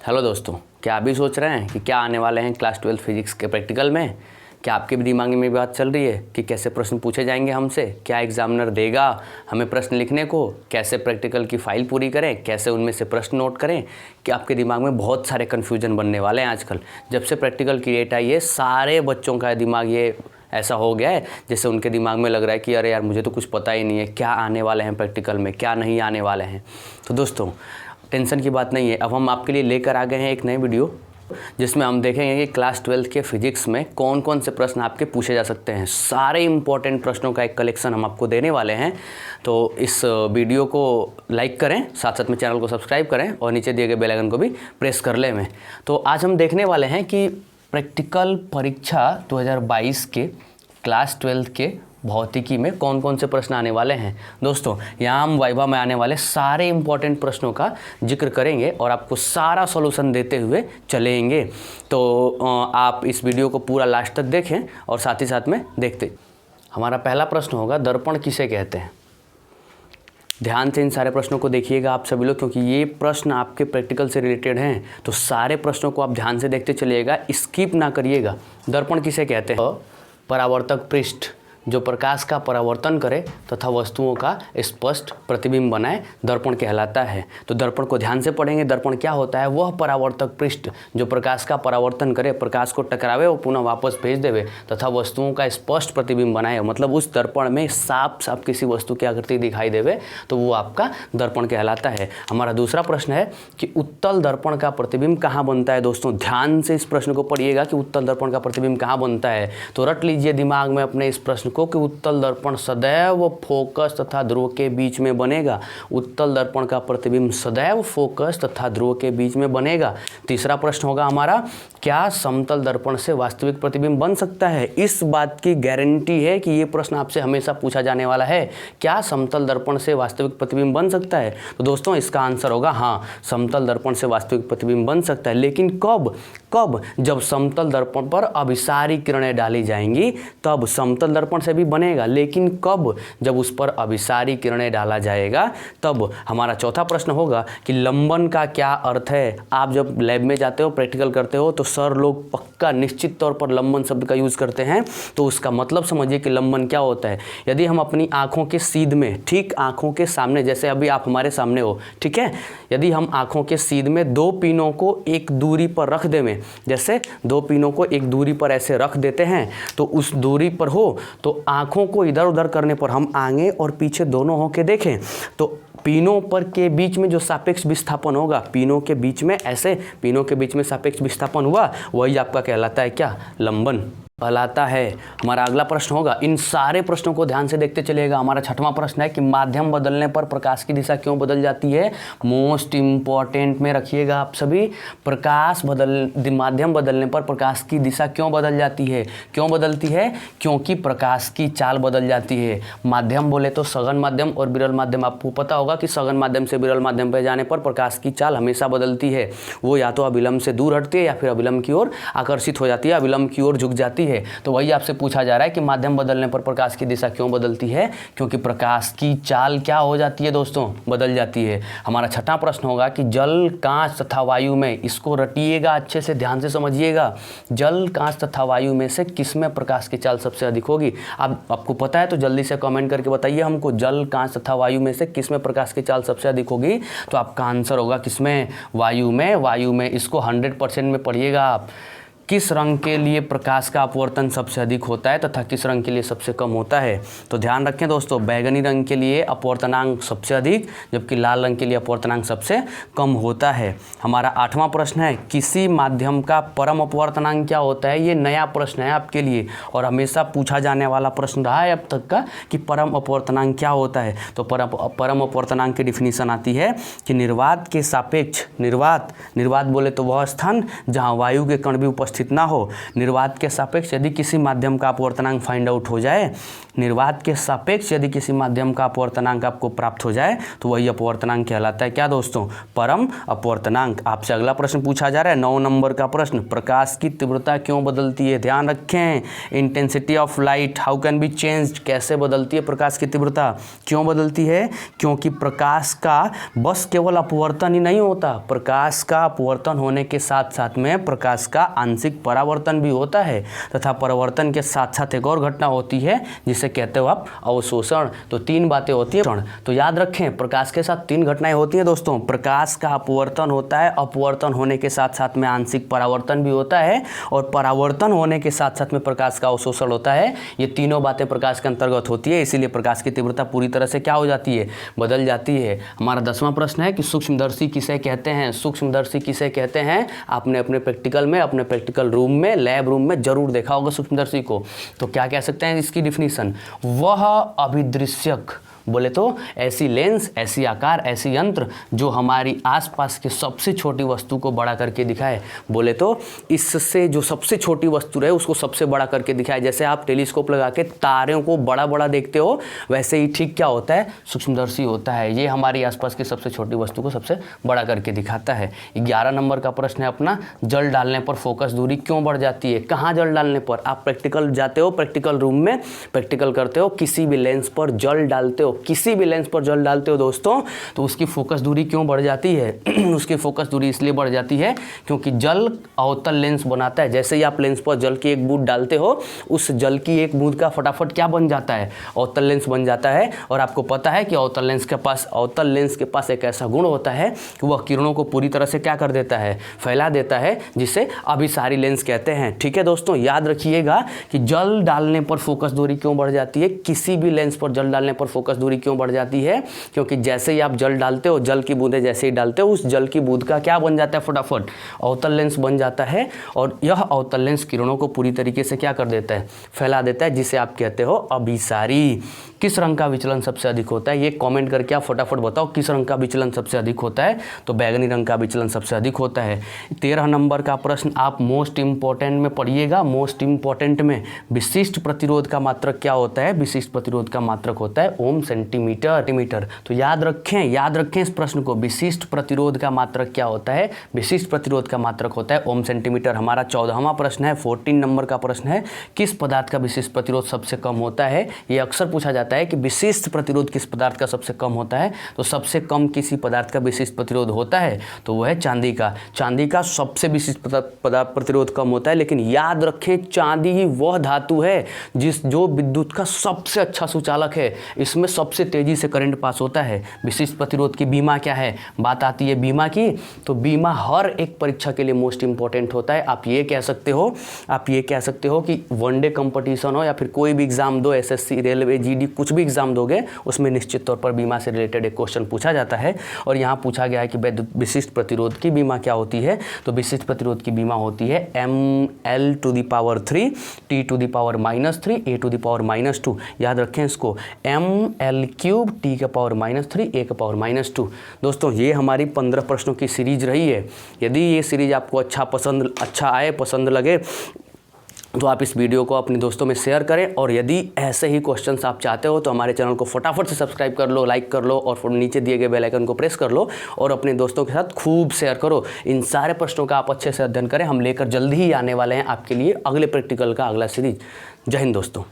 Hello दोस्तों, क्या आप भी सोच रहे हैं कि क्या आने वाले हैं क्लास 12 फिजिक्स के प्रैक्टिकल में? क्या आपके भी दिमाग में बात चल रही है कि कैसे प्रश्न पूछे जाएंगे हमसे, क्या एग्जामिनर देगा हमें प्रश्न लिखने को, कैसे प्रैक्टिकल की फाइल पूरी करें, कैसे उनमें से प्रश्न नोट करें? कि आपके दिमाग में बहुत सारे कन्फ्यूजन बनने वाले हैं। आजकल जब से प्रैक्टिकल की डेट आई है, सारे बच्चों का दिमाग ये ऐसा हो गया है जैसे उनके दिमाग में लग रहा है कि अरे यार, मुझे तो कुछ पता ही नहीं है क्या आने वाले हैं प्रैक्टिकल में, क्या नहीं आने वाले हैं। तो दोस्तों, टेंशन की बात नहीं है। अब हम आपके लिए लेकर आ गए हैं एक नई वीडियो जिसमें हम देखेंगे कि क्लास 12 के फिजिक्स में कौन कौन से प्रश्न आपके पूछे जा सकते हैं। सारे इंपॉर्टेंट प्रश्नों का एक कलेक्शन हम आपको देने वाले हैं। तो इस वीडियो को लाइक करें, साथ साथ में चैनल को सब्सक्राइब करें और नीचे दिए गए बेल आइकन को भी प्रेस कर लें में। तो आज हम देखने वाले हैं कि प्रैक्टिकल परीक्षा 2022 के क्लास 12 के भौतिकी में कौन कौन से प्रश्न आने वाले हैं। दोस्तों, यहाँ हम वाइवा में आने वाले सारे इंपॉर्टेंट प्रश्नों का जिक्र करेंगे और आपको सारा सॉल्यूशन देते हुए चलेंगे। तो आप इस वीडियो को पूरा लास्ट तक देखें और साथ ही साथ में देखते। हमारा पहला प्रश्न होगा, दर्पण किसे कहते हैं? ध्यान से इन सारे प्रश्नों को देखिएगा आप सभी लोग, क्योंकि ये प्रश्न आपके प्रैक्टिकल से रिलेटेड हैं। तो सारे प्रश्नों को आप ध्यान से देखते चलिएगा, स्किप ना करिएगा। दर्पण किसे कहते हैं? परावर्तक पृष्ठ जो प्रकाश का परावर्तन करे तथा वस्तुओं का स्पष्ट प्रतिबिंब बनाए, दर्पण कहलाता है। तो दर्पण को ध्यान से पढ़ेंगे। दर्पण क्या होता है? वह परावर्तक पृष्ठ जो प्रकाश का परावर्तन करे, प्रकाश को टकरावे और पुनः वापस भेज देवे तथा वस्तुओं का स्पष्ट प्रतिबिंब बनाए। मतलब उस दर्पण में साफ साफ किसी वस्तु की आकृति दिखाई देवे तो वो आपका दर्पण कहलाता है। हमारा दूसरा प्रश्न है कि उत्तल दर्पण का प्रतिबिंब कहाँ बनता है? दोस्तों, ध्यान से इस प्रश्न को पढ़िएगा कि उत्तल दर्पण का प्रतिबिंब कहाँ बनता है। तो रट लीजिए दिमाग में अपने इस प्रश्न को कि उत्तल दर्पण सदैव फोकस तथा ध्रुव के बीच में बनेगा। उत्तल दर्पण का प्रतिबिंब सदैव फोकस तथा ध्रुव के बीच में बनेगा। तीसरा प्रश्न होगा हमारा, क्या समतल दर्पण से वास्तविक प्रतिबिंब बन सकता है? इस बात की गारंटी है कि ये प्रश्न आपसे हमेशा पूछा जाने वाला है। क्या समतल दर्पण से वास्तविक प्रतिबिंब बन सकता है? तो दोस्तों, इसका आंसर होगा हाँ, समतल दर्पण से वास्तविक प्रतिबिंब बन सकता है। लेकिन कब? जब समतल दर्पण पर अभिसारी किरणें डाली जाएंगी तब समतल दर्पण से भी बनेगा। लेकिन कब? जब उस पर अभिसारी किरणें डाला जाएगा तब। हमारा चौथा प्रश्न होगा कि लंबन का क्या अर्थ है? आप जब लैब में जाते हो, प्रैक्टिकल करते हो, तो सर लोग पक्का निश्चित तौर पर लंबन शब्द का यूज़ करते हैं। तो उसका मतलब समझिए कि लंबन क्या होता है। यदि हम अपनी आँखों के सीध में, ठीक आँखों के सामने, जैसे अभी आप हमारे सामने हो, ठीक है, यदि हम आँखों के सीध में दो पिनों को एक दूरी पर रख दें, जैसे दो पिनों को एक दूरी पर ऐसे रख देते हैं, तो उस दूरी पर हो तो आँखों को इधर उधर करने पर हम आगे और पीछे दोनों होके देखें तो पिनों पर के बीच में जो सापेक्ष विस्थापन होगा, पिनों के बीच में ऐसे पिनों के बीच में सापेक्ष विस्थापन हुआ, वही आपका कहलाता है क्या? लंबन कहलाता है। हमारा अगला प्रश्न होगा, इन सारे प्रश्नों को ध्यान से देखते चलिएगा। हमारा छठवां प्रश्न है कि माध्यम बदलने पर प्रकाश की दिशा क्यों बदल जाती है? मोस्ट इंपॉर्टेंट में रखिएगा आप सभी। माध्यम बदलने पर प्रकाश की दिशा क्यों बदल जाती है? क्यों बदलती है? क्योंकि प्रकाश की चाल बदल जाती है। माध्यम बोले तो सघन माध्यम और विरल माध्यम। आपको पता होगा कि सघन माध्यम से विरल माध्यम पर जाने पर प्रकाश की चाल हमेशा बदलती है। वो या तो अविलंब से दूर हटती है या फिर अविलंब की ओर आकर्षित हो जाती है, अविलंब की ओर झुक जाती है। तो वही आपसे पूछा जा रहा है कि माध्यम बदलने पर प्रकाश की दिशा क्यों बदलती है? क्योंकि प्रकाश की चाल क्या हो जाती है दोस्तों? बदल जाती है। हमारा छठा प्रश्न होगा कि जल, कांच तथा वायु में, इसको रटिएगा, अच्छे से ध्यान से समझिएगा, जल, कांच तथा वायु में से किसमें प्रकाश की चाल सबसे अधिक होगी? आपको पता है तो जल्दी से कमेंट करके बताइए हमको, जल, कांच तथा वायु में से किसमें प्रकाश की चाल सबसे अधिक होगी? तो आपका आंसर होगा किसमें? वायु में। वायु में। इसको 100% में पढ़िएगा आप। किस रंग के लिए प्रकाश का अपवर्तन सबसे अधिक होता है तथा किस रंग के लिए सबसे कम होता है? तो ध्यान रखें दोस्तों, बैगनी रंग के लिए अपवर्तनांक सबसे अधिक, जबकि लाल रंग के लिए अपवर्तनांक सबसे कम होता है। हमारा आठवां प्रश्न है, किसी माध्यम का परम अपवर्तनांक क्या होता है? ये नया प्रश्न है आपके लिए और हमेशा पूछा जाने वाला प्रश्न रहा है अब तक का कि परम अपवर्तनांक क्या होता है। तो परम अपवर्तनांक की डिफिनीशन आती है कि निर्वात के सापेक्ष, निर्वात बोले तो वह स्थान जहाँ वायु के कण भी उपस्थित उपस्थित ना हो। निर्वात के सापेक्ष यदि किसी माध्यम का अपवर्तनांक फाइंड आउट हो जाए, निर्वात के सापेक्ष यदि किसी माध्यम का अपवर्तनांक आपको प्राप्त हो जाए तो वही अपवर्तनांक कहलाता है क्या दोस्तों? परम अपवर्तनांक। आपसे अगला प्रश्न पूछा जा रहा है 9 नंबर का प्रश्न, प्रकाश की तीव्रता क्यों बदलती है? ध्यान रखें, intensity of light how can be changed, कैसे बदलती है प्रकाश की तीव्रता, क्यों बदलती है? क्योंकि प्रकाश का बस केवल अपवर्तन ही नहीं होता, प्रकाश का अपवर्तन होने के साथ साथ में प्रकाश का आंशिक परावर्तन भी होता है, तथा परावर्तन के साथ साथ एक और घटना होती है जिसे कहते हो आप अवशोषण। तो 3 बातें होती हैं। तो याद रखें, प्रकाश के साथ 3 घटनाएं होती हैं दोस्तों। प्रकाश का अपवर्तन होता है, अपवर्तन होने के साथ साथ में आंशिक परावर्तन भी होता है, और परावर्तन होने के साथ साथ में प्रकाश का अवशोषण होता है। ये तीनों बातें प्रकाश के अंतर्गत होती है, इसीलिए प्रकाश की तीव्रता पूरी तरह से क्या हो जाती है? बदल जाती है। हमारा 10वां प्रश्न है कि सूक्ष्मदर्शी किसे कहते हैं? सूक्ष्मदर्शी किसे कहते हैं? आपने अपने प्रैक्टिकल में, अपने प्रैक्टिकल रूम में, लैब रूम में जरूर देखा होगा सूक्ष्मदर्शी को। तो क्या कह सकते हैं इसकी डिफिनीशन? वह अभिदृश्यक, बोले तो ऐसी लेंस, ऐसी आकार, ऐसी यंत्र जो हमारी आसपास की सबसे छोटी वस्तु को बड़ा करके दिखाए। बोले तो इससे जो सबसे छोटी वस्तु है उसको सबसे बड़ा करके दिखाए। जैसे आप टेलीस्कोप लगा के तारों को बड़ा बड़ा देखते हो, वैसे ही ठीक क्या होता है? सूक्ष्मदर्शी होता है। ये हमारी आसपास की सबसे छोटी वस्तु को सबसे बड़ा करके दिखाता है। 11 नंबर का प्रश्न है अपना, जल डालने पर फोकस दूरी क्यों बढ़ जाती है? कहाँ जल डालने पर? आप प्रैक्टिकल जाते हो, प्रैक्टिकल रूम में प्रैक्टिकल करते हो, किसी भी लेंस पर जल डालते हो, किसी भी लेंस पर जल डालते हो दोस्तों, तो उसकी फोकस दूरी क्यों बढ़ जाती है? उसकी फोकस दूरी इसलिए बढ़ जाती है क्योंकि जल अवतल लेंस बनाता है। जैसे ही आप लेंस पर जल की एक बूंद डालते हो, उस जल की एक बूंद का फटाफट क्या बन जाता है? अवतल लेंस बन जाता है। और आपको पता है कि अवतल लेंस के पास एक ऐसा गुण होता है कि वह किरणों को पूरी तरह से क्या कर देता है? फैला देता है, जिसे अभिसारी लेंस कहते हैं। ठीक है दोस्तों, याद रखिएगा कि जल डालने पर फोकस दूरी क्यों बढ़ जाती है, किसी भी लेंस पर जल डालने पर फोकस दूरी क्यों बढ़ जाती है? क्योंकि जैसे ही आप जल डालते हो, जल की बूंदें जैसे ही डालते हो, उस जल की बूंद का क्या बन जाता है? फटाफट अवतल लेंस बन जाता है, और यह अवतल लेंस किरणों को पूरी तरीके से क्या कर देता है? फैला देता है, जिसे आप कहते हो अभिसारी। किस रंग का विचलन सबसे अधिक होता है? ये कमेंट करके आप फटाफट बताओ, किस रंग का विचलन सबसे अधिक होता है? तो बैगनी रंग का विचलन सबसे अधिक होता है। 13 नंबर का प्रश्न आप मोस्ट इंपॉर्टेंट में पढ़िएगा। मोस्ट इंपॉर्टेंट में विशिष्ट प्रतिरोध का मात्रक क्या होता है? विशिष्ट प्रतिरोध का मात्रक होता है ओम सेंटीमीटर। तो याद रखें इस प्रश्न को, विशिष्ट प्रतिरोध का मात्रक क्या होता है? विशिष्ट प्रतिरोध का मात्रक होता है ओम सेंटीमीटर। हमारा 14वां प्रश्न है, 14 नंबर का प्रश्न है, किस पदार्थ का विशिष्ट प्रतिरोध सबसे कम होता है? ये अक्सर पूछा जाता है कि विशिष्ट प्रतिरोध किस पदार्थ का सबसे कम होता है। तो सबसे कम किसी पदार्थ का विशिष्ट प्रतिरोध होता है तो वह है चांदी का। चांदी का सबसे विशिष्ट प्रतिरोध कम होता है। लेकिन याद रखें, चांदी ही वह धातु है जो विद्युत का सबसे अच्छा सुचालक है। इसमें सबसे तेजी से करंट पास होता है। विशिष्ट प्रतिरोध की बीमा क्या है? बात आती है बीमा की, तो बीमा हर एक परीक्षा के लिए मोस्ट इंपॉर्टेंट होता है। आप ये कह सकते हो कि वनडे कंपटीशन हो या फिर कोई भी एग्जाम दो, एसएससी, रेलवे, जीडी, कुछ भी एग्जाम दोगे, उसमें निश्चित तौर पर बीमा से रिलेटेड एक क्वेश्चन पूछा जाता है। और यहाँ पूछा गया है कि विशिष्ट प्रतिरोध की बीमा क्या होती है? तो विशिष्ट प्रतिरोध की बीमा होती है ml⁻3 t⁻−3 a⁻−2। याद रखें इसको, ml³ t⁻−3 a⁻−2। दोस्तों, ये हमारी 15 प्रश्नों की सीरीज रही है। यदि ये सीरीज आपको पसंद लगे तो आप इस वीडियो को अपने दोस्तों में शेयर करें। और यदि ऐसे ही क्वेश्चंस आप चाहते हो तो हमारे चैनल को फटाफट से सब्सक्राइब कर लो, लाइक कर लो, और नीचे दिए गए बेल आइकन को प्रेस कर लो और अपने दोस्तों के साथ खूब शेयर करो। इन सारे प्रश्नों का आप अच्छे से अध्ययन करें। हम लेकर जल्दी ही आने वाले हैं आपके लिए अगले प्रैक्टिकल का अगला सीरीज। जय हिंद दोस्तों।